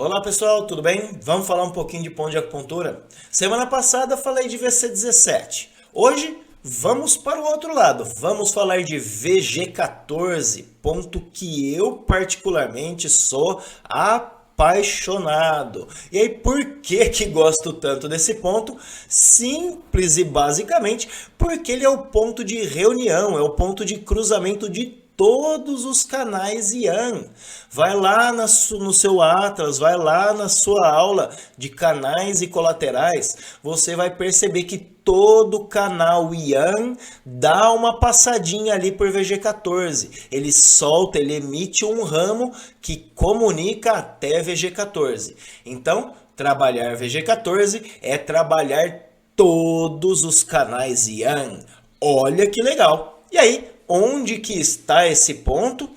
Olá pessoal, tudo bem? Vamos falar um pouquinho de ponto de acupuntura? Semana passada falei de VC17. Hoje vamos para o outro lado. Vamos falar de VG14, ponto que eu particularmente sou apaixonado. E aí, por que gosto tanto desse ponto? Simples e basicamente porque ele é o ponto de reunião, é o ponto de cruzamento de todos os canais Yang. Vai lá no seu Atlas, vai lá na sua aula de canais e colaterais, você vai perceber que todo canal Yang dá uma passadinha ali por VG14. Ele solta, ele emite um ramo que comunica até VG14. Então, trabalhar VG14 é trabalhar todos os canais Yang. Olha que legal! E aí, onde que está esse ponto?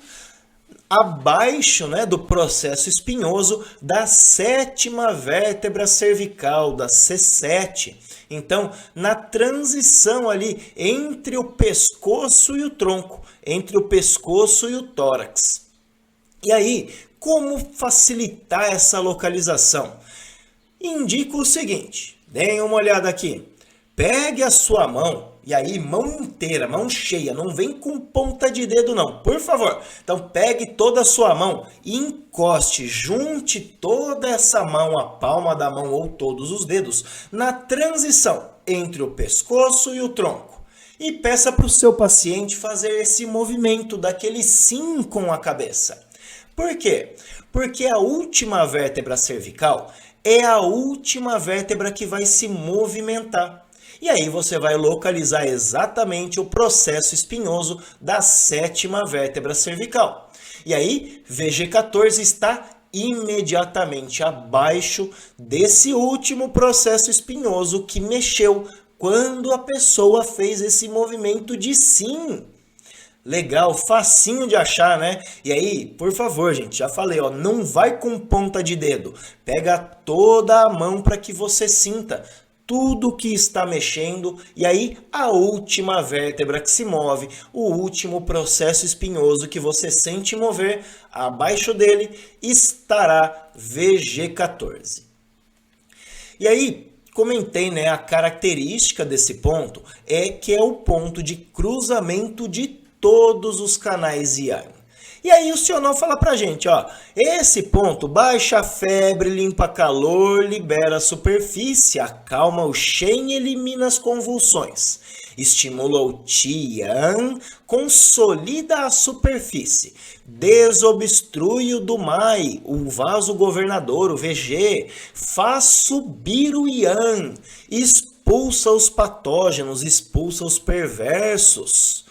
Abaixo, né, do processo espinhoso da sétima vértebra cervical, da C7. Então, na transição ali entre o pescoço e o tronco, entre o pescoço e o tórax. E aí, como facilitar essa localização? Indico o seguinte, deem uma olhada aqui. Pegue a sua mão, e aí mão inteira, mão cheia, não vem com ponta de dedo não, por favor. Então pegue toda a sua mão e encoste, junte toda essa mão, a palma da mão ou todos os dedos, na transição entre o pescoço e o tronco. E peça para o seu paciente fazer esse movimento daquele sim com a cabeça. Por quê? Porque a última vértebra cervical é a última vértebra que vai se movimentar. E aí você vai localizar exatamente o processo espinhoso da sétima vértebra cervical. E aí, VG14 está imediatamente abaixo desse último processo espinhoso que mexeu quando a pessoa fez esse movimento de sim. Legal, facinho de achar, né? E aí, por favor, gente, já falei, ó, não vai com ponta de dedo. Pega toda a mão para que você sinta tudo que está mexendo, e aí a última vértebra que se move, o último processo espinhoso que você sente mover, abaixo dele estará VG14. E aí, comentei, né, a característica desse ponto é que é o ponto de cruzamento de todos os canais Yang. E aí o Sionão fala pra gente, ó, esse ponto baixa a febre, limpa calor, libera a superfície, acalma o Shen e elimina as convulsões. Estimula o Qi Yang, consolida a superfície, desobstrui o Dumai, o vaso governador, o VG, faz subir o Yang, expulsa os patógenos, expulsa os perversos.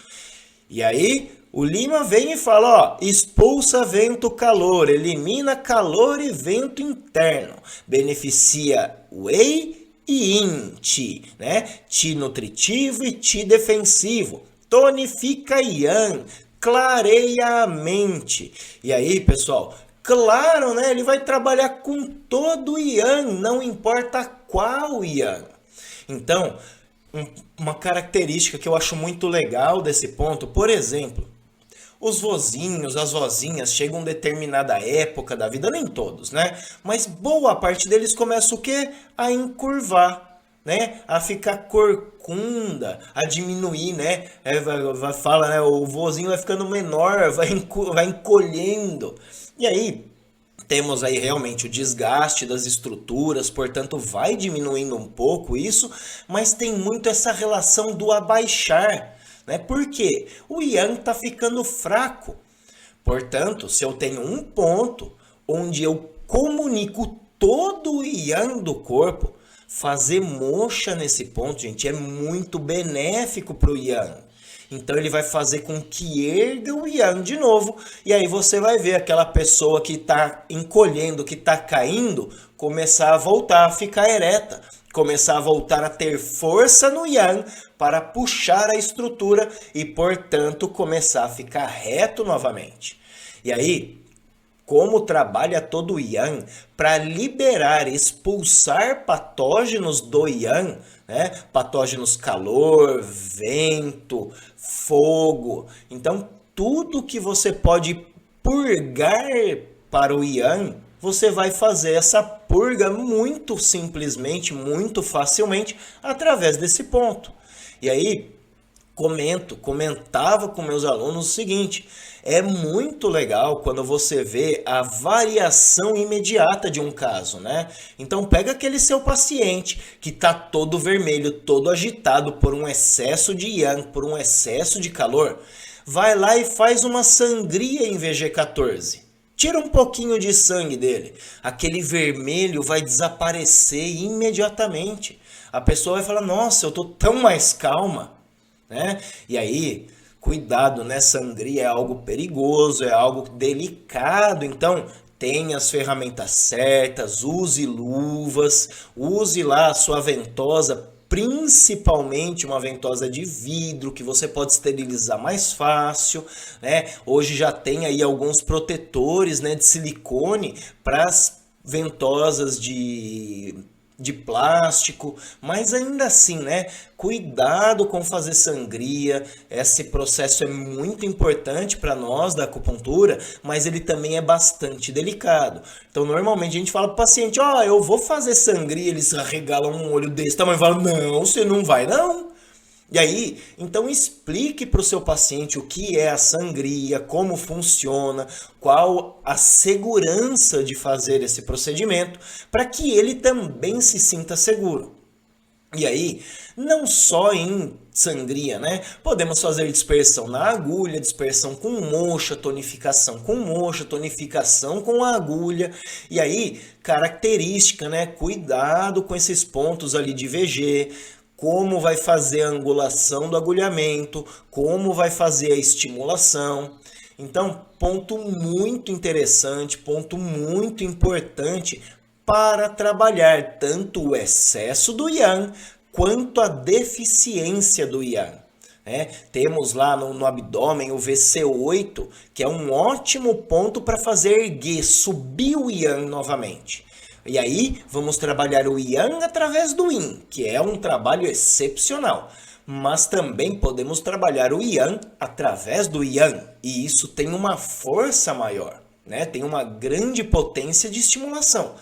E aí, o Lima vem e fala, ó, expulsa vento calor, elimina calor e vento interno, beneficia Wei e Yin Qi, né? Qi nutritivo e Qi defensivo, tonifica Yang, clareia a mente. E aí, pessoal, claro, né? Ele vai trabalhar com todo o Yang, não importa qual Yang. Então, uma característica que eu acho muito legal desse ponto, por exemplo, os vozinhos, as vozinhas chegam a determinada época da vida, nem todos, né? Mas boa parte deles começa o quê? A encurvar, né? A ficar corcunda, a diminuir, né? Fala, né? O vozinho vai ficando menor, vai encolhendo. E aí, temos aí realmente o desgaste das estruturas, portanto vai diminuindo um pouco isso, mas tem muito essa relação do abaixar, né? Por quê? O Yang está ficando fraco. Portanto, se eu tenho um ponto onde eu comunico todo o Yang do corpo, fazer moxa nesse ponto, gente, é muito benéfico para o Yang. Então ele vai fazer com que erga o Yang de novo, e aí você vai ver aquela pessoa que está encolhendo, que está caindo, começar a voltar a ficar ereta, começar a voltar a ter força no Yang para puxar a estrutura e, portanto, começar a ficar reto novamente. E aí, como trabalha todo o Yang para liberar, expulsar patógenos do Yang, né? Patógenos calor, vento, fogo. Então, tudo que você pode purgar para o Yang, você vai fazer essa purga muito simplesmente, muito facilmente, através desse ponto. E aí, comentava com meus alunos o seguinte: é muito legal quando você vê a variação imediata de um caso, né? Então pega aquele seu paciente que tá todo vermelho, todo agitado por um excesso de yang, por um excesso de calor, vai lá e faz uma sangria em VG14. Tira um pouquinho de sangue dele. Aquele vermelho vai desaparecer imediatamente. A pessoa vai falar: nossa, eu tô tão mais calma. Né? E aí, cuidado, né? Sangria é algo perigoso, é algo delicado, então tenha as ferramentas certas, use luvas, use lá a sua ventosa, principalmente uma ventosa de vidro que você pode esterilizar mais fácil, né? Hoje já tem aí alguns protetores, né, de silicone para as ventosas de plástico, mas ainda assim, né? Cuidado com fazer sangria. Esse processo é muito importante para nós da acupuntura, mas ele também é bastante delicado. Então, normalmente a gente fala para o paciente: ó, eu vou fazer sangria, eles arregalam um olho desse tamanho e falam: não, você não vai não. E aí, então explique para o seu paciente o que é a sangria, como funciona, qual a segurança de fazer esse procedimento, para que ele também se sinta seguro. E aí, não só em sangria, né? Podemos fazer dispersão na agulha, dispersão com moxa, tonificação com agulha. E aí, característica, né? Cuidado com esses pontos ali de VG, como vai fazer a angulação do agulhamento, como vai fazer a estimulação. Então, ponto muito interessante, ponto muito importante para trabalhar tanto o excesso do yang quanto a deficiência do yang. Temos lá no abdômen o VC8, que é um ótimo ponto para fazer erguer, subir o yang novamente. E aí, vamos trabalhar o yang através do yin, que é um trabalho excepcional. Mas também podemos trabalhar o yang através do yang, e isso tem uma força maior, né? Tem uma grande potência de estimulação.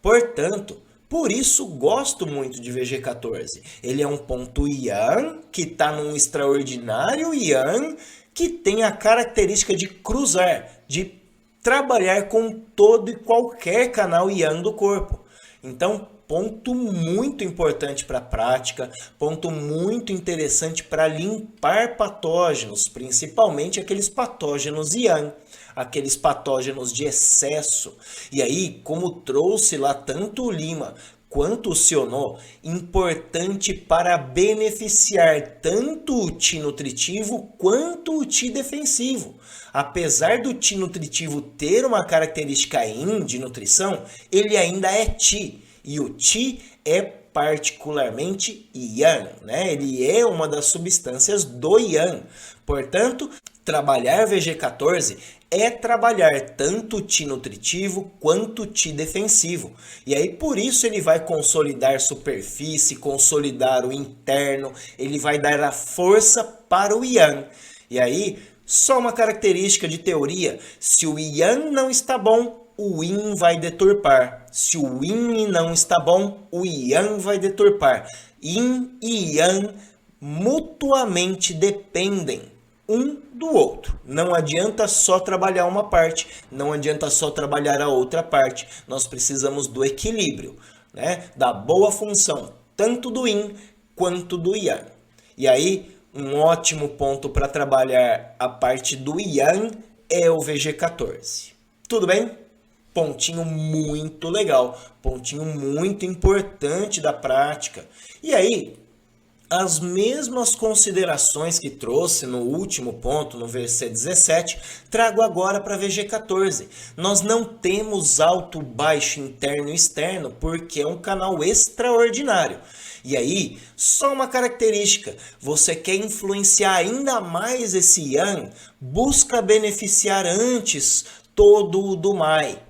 Portanto, por isso gosto muito de VG14. Ele é um ponto yang, que está num extraordinário yang, que tem a característica de cruzar, de trabalhar com todo e qualquer canal yang do corpo. Então, ponto muito importante para a prática, ponto muito interessante para limpar patógenos, principalmente aqueles patógenos yang, aqueles patógenos de excesso. E aí, como trouxe lá tanto o Lima quanto o Sionô, importante para beneficiar tanto o Ti nutritivo quanto o Ti defensivo. Apesar do Ti nutritivo ter uma característica Yin de nutrição, ele ainda é Ti. E o Ti é particularmente Yang, né? Ele é uma das substâncias do Yang. Portanto, trabalhar VG14 é trabalhar tanto o Ti nutritivo quanto o Ti defensivo. E aí por isso ele vai consolidar superfície, consolidar o interno, ele vai dar a força para o Yang. E aí, só uma característica de teoria: se o Yang não está bom, o Yin vai deturpar. Se o Yin não está bom, o Yang vai deturpar. Yin e Yang mutuamente dependem um do outro. Não adianta só trabalhar uma parte, não adianta só trabalhar a outra parte. Nós precisamos do equilíbrio, né? Da boa função, tanto do Yin quanto do Yang. E aí, um ótimo ponto para trabalhar a parte do Yang é o VG14. Tudo bem? Pontinho muito legal, pontinho muito importante da prática. E aí, as mesmas considerações que trouxe no último ponto, no VC17, trago agora para VG14. Nós não temos alto, baixo, interno e externo, porque é um canal extraordinário. E aí, só uma característica: você quer influenciar ainda mais esse Yang, busca beneficiar antes todo o do Mai.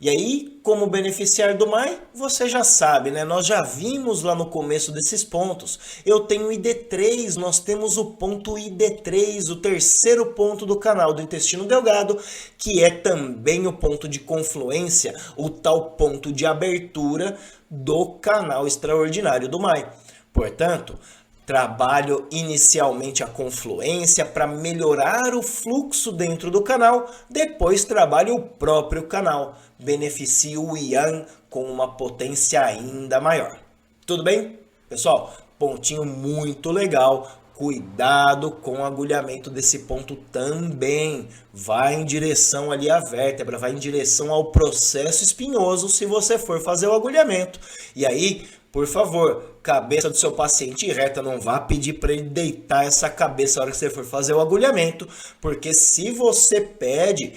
E aí, como beneficiar do MAI? Você já sabe, né? Nós já vimos lá no começo desses pontos. Eu tenho o ID3, nós temos o ponto ID3, o terceiro ponto do canal do intestino delgado, que é também o ponto de confluência, o tal ponto de abertura do canal extraordinário do MAI. Portanto, trabalho inicialmente a confluência para melhorar o fluxo dentro do canal, depois trabalho o próprio canal, beneficio o Yang com uma potência ainda maior. Tudo bem? Pessoal, pontinho muito legal. Cuidado com o agulhamento desse ponto também. Vai em direção ali à vértebra, vai em direção ao processo espinhoso se você for fazer o agulhamento. E aí, por favor, cabeça do seu paciente reta, não vá pedir para ele deitar essa cabeça na hora que você for fazer o agulhamento, porque se você pede,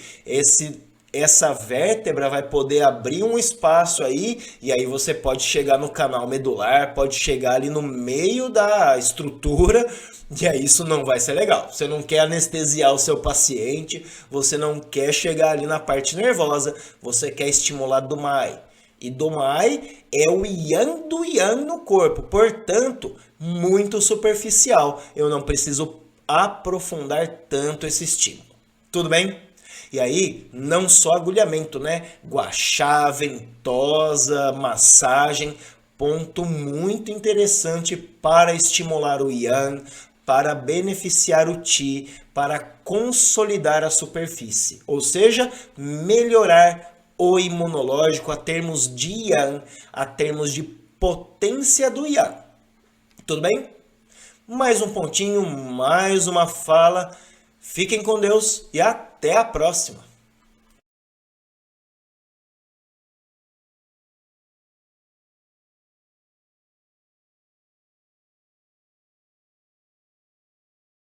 essa vértebra vai poder abrir um espaço aí, e aí você pode chegar no canal medular, pode chegar ali no meio da estrutura, e aí isso não vai ser legal. Você não quer anestesiar o seu paciente, você não quer chegar ali na parte nervosa, você quer estimular do MAI. E do MAI é o Yang do Yang no corpo, portanto, muito superficial. Eu não preciso aprofundar tanto esse estímulo. Tudo bem? E aí, não só agulhamento, né? Guachá, ventosa, massagem, ponto muito interessante para estimular o Yang, para beneficiar o Qi, para consolidar a superfície, ou seja, melhorar o imunológico a termos de Yang, a termos de potência do Yang. Tudo bem? Mais um pontinho, mais uma fala. Fiquem com Deus e até a próxima!